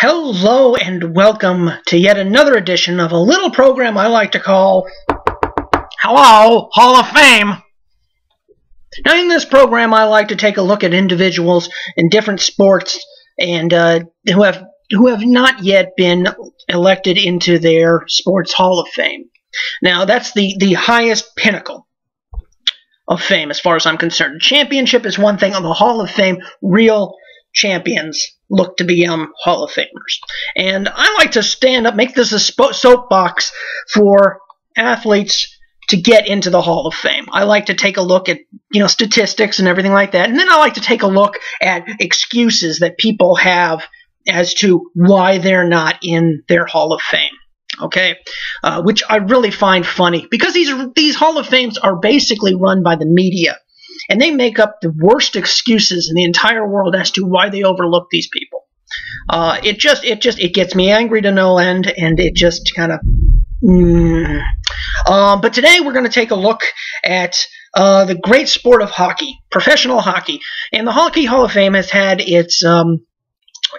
Hello and welcome to yet another edition of a little program I like to call Hello, Hall of Fame. Now in this program I like to take a look at individuals in different sports and who have not yet been elected into their sports Hall of Fame. Now that's the highest pinnacle of fame as far as I'm concerned. The championship is one thing. On the Hall of Fame, real champions look to be Hall of Famers. And I like to stand up, make this a soapbox for athletes to get into the Hall of Fame. I like to take a look at, statistics and everything like that. And then I like to take a look at excuses that people have as to why they're not in their Hall of Fame. Okay, which I really find funny because these Hall of Fames are basically run by the media, and they make up the worst excuses in the entire world as to why they overlook these people. It gets me angry to no end, and it just kind of. But today we're going to take a look at the great sport of hockey, professional hockey, and the Hockey Hall of Fame has had its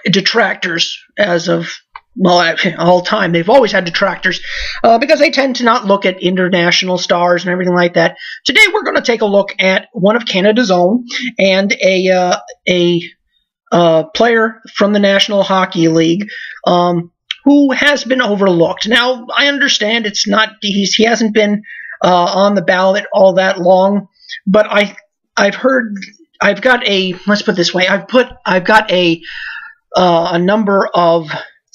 detractors as of. Well, all time. They've always had detractors because they tend to not look at international stars and everything like that. Today we're going to take a look at one of Canada's own and a player from the National Hockey League who has been overlooked. Now, I understand it's not he hasn't been on the ballot all that long, but let's put it this way. I've got a number of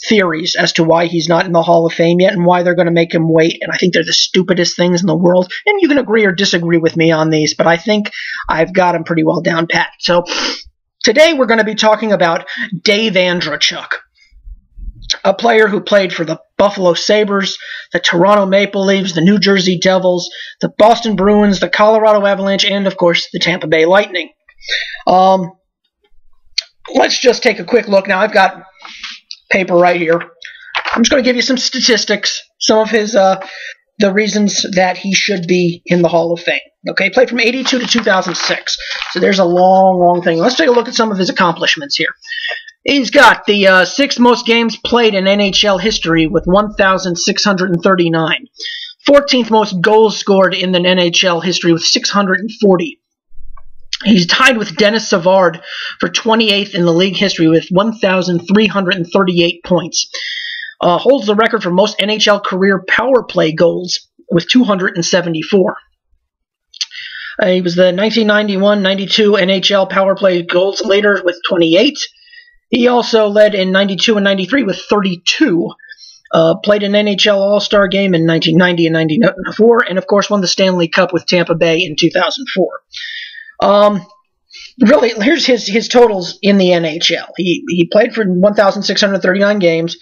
theories as to why he's not in the Hall of Fame yet and why they're going to make him wait, and I think they're the stupidest things in the world, and you can agree or disagree with me on these, but I think I've got them pretty well down pat. So today we're going to be talking about Dave Andreychuk, a player who played for the Buffalo Sabres, the Toronto Maple Leafs, the New Jersey Devils, the Boston Bruins, the Colorado Avalanche, and of course the Tampa Bay Lightning. Let's just take a quick look. Now I've got paper right here. I'm just going to give you some statistics, some of his the reasons that he should be in the Hall of Fame. Okay, played from 82 to 2006, so there's a long thing. Let's take a look at some of his accomplishments here. He's got the sixth most games played in NHL history with 1,639. 14th most goals scored in the NHL history with 640. He's tied with Dennis Savard for 28th in the league history with 1,338 points. Holds the record for most NHL career power play goals with 274. He was the 1991-92 NHL power play goals leader with 28. He also led in 92 and 93 with 32. Played an NHL All-Star game in 1990 and 94, and of course won the Stanley Cup with Tampa Bay in 2004. Really, here's his totals in the NHL. He played for 1,639 games,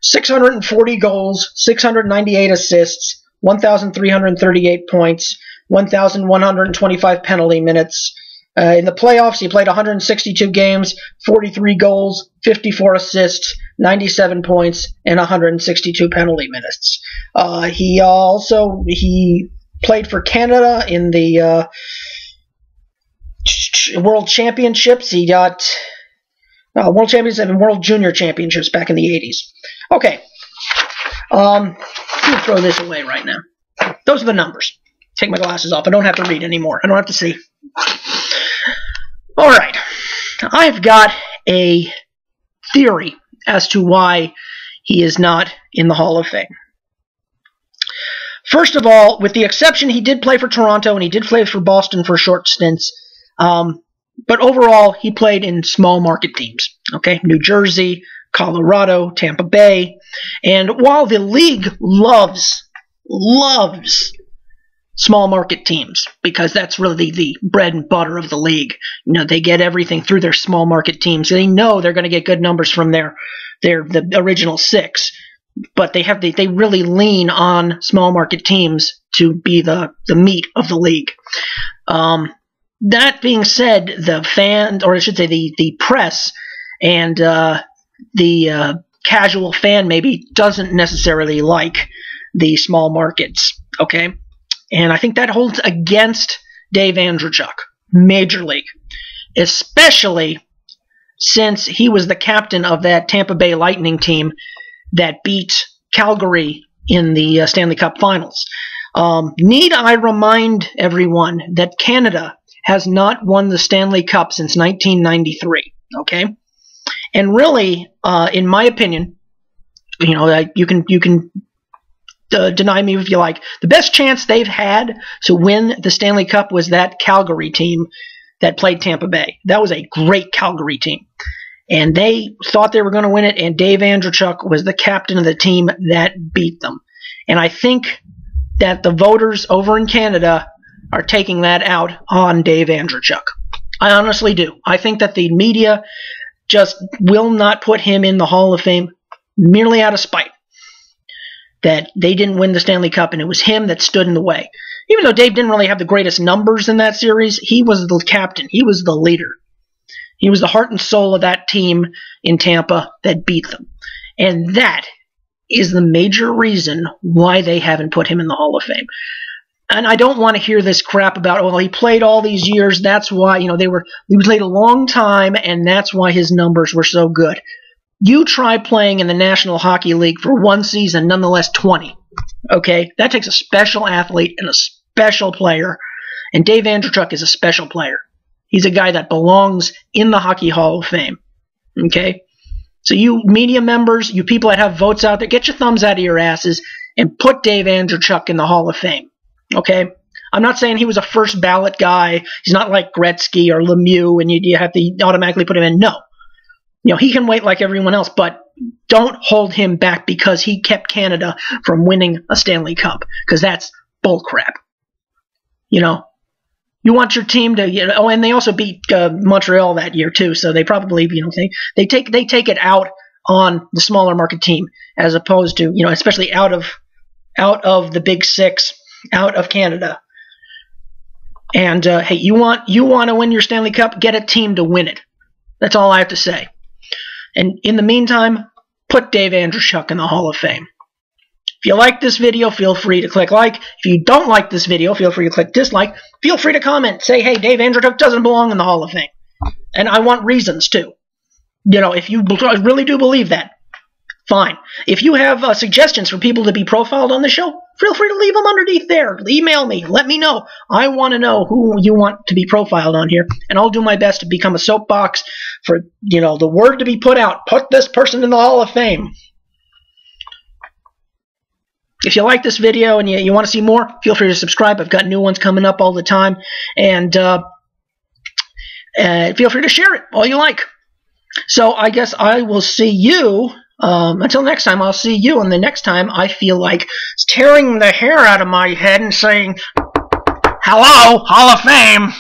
640 goals, 698 assists, 1,338 points, 1,125 penalty minutes. In the playoffs, he played 162 games, 43 goals, 54 assists, 97 points, and 162 penalty minutes. He played for Canada in the World Championships. He got World Championships and World Junior Championships back in the 80s. Okay. I'm going to throw this away right now. Those are the numbers. Take my glasses off. I don't have to read anymore. I don't have to see. All right. I've got a theory as to why he is not in the Hall of Fame. First of all, with the exception, he did play for Toronto and he did play for Boston for short stints. But overall, he played in small market teams. Okay, New Jersey, Colorado, Tampa Bay, and while the league loves small market teams because that's really the bread and butter of the league. They get everything through their small market teams. They know they're going to get good numbers from the original six, but they really lean on small market teams to be the meat of the league. That being said, the fans, or I should say the press and the casual fan maybe doesn't necessarily like the small markets, okay? And I think that holds against Dave Andreychuk, Major League, especially since he was the captain of that Tampa Bay Lightning team that beat Calgary in the Stanley Cup Finals. Need I remind everyone that Canada has not won the Stanley Cup since 1993, okay? And really, in my opinion, you know, you can deny me if you like, the best chance they've had to win the Stanley Cup was that Calgary team that played Tampa Bay. That was a great Calgary team. And they thought they were going to win it, and Dave Andreychuk was the captain of the team that beat them. And I think that the voters over in Canada are taking that out on Dave Andreychuk. I honestly do. I think that the media just will not put him in the Hall of Fame merely out of spite that they didn't win the Stanley Cup, and it was him that stood in the way. Even though Dave didn't really have the greatest numbers in that series, he was the captain. He was the leader. He was the heart and soul of that team in Tampa that beat them. And that is the major reason why they haven't put him in the Hall of Fame. And I don't want to hear this crap about, well, he played all these years, that's why, you know, he played a long time, and that's why his numbers were so good. You try playing in the National Hockey League for one season, nonetheless 20. Okay? That takes a special athlete and a special player, and Dave Andreychuk is a special player. He's a guy that belongs in the Hockey Hall of Fame. Okay? So you media members, you people that have votes out there, get your thumbs out of your asses and put Dave Andreychuk in the Hall of Fame. Okay? I'm not saying he was a first ballot guy. He's not like Gretzky or Lemieux and you have to automatically put him in. No. You know, he can wait like everyone else, but don't hold him back because he kept Canada from winning a Stanley Cup, because that's bullcrap. You know? You want your team to, you know, oh, and they also beat Montreal that year too, so they probably, you know, they take it out on the smaller market team as opposed to, you know, especially out of the Big Six, out of Canada. And hey, you want to win your Stanley Cup? Get a team to win it. That's all I have to say. And in the meantime, put Dave Andreychuk in the Hall of Fame. If you like this video, feel free to click like. If you don't like this video, feel free to click dislike. Feel free to comment. Say, hey, Dave Andreychuk doesn't belong in the Hall of Fame. And I want reasons, too. You know, if you really do believe that, fine. If you have suggestions for people to be profiled on the show, feel free to leave them underneath there. Email me. Let me know. I want to know who you want to be profiled on here. And I'll do my best to become a soapbox for, you know, the word to be put out. Put this person in the Hall of Fame. If you like this video and you want to see more, feel free to subscribe. I've got new ones coming up all the time. And feel free to share it all you like. So I guess I will see you. Until next time, I'll see you. And the next time I feel like tearing the hair out of my head and saying, hello, Hall of Fame.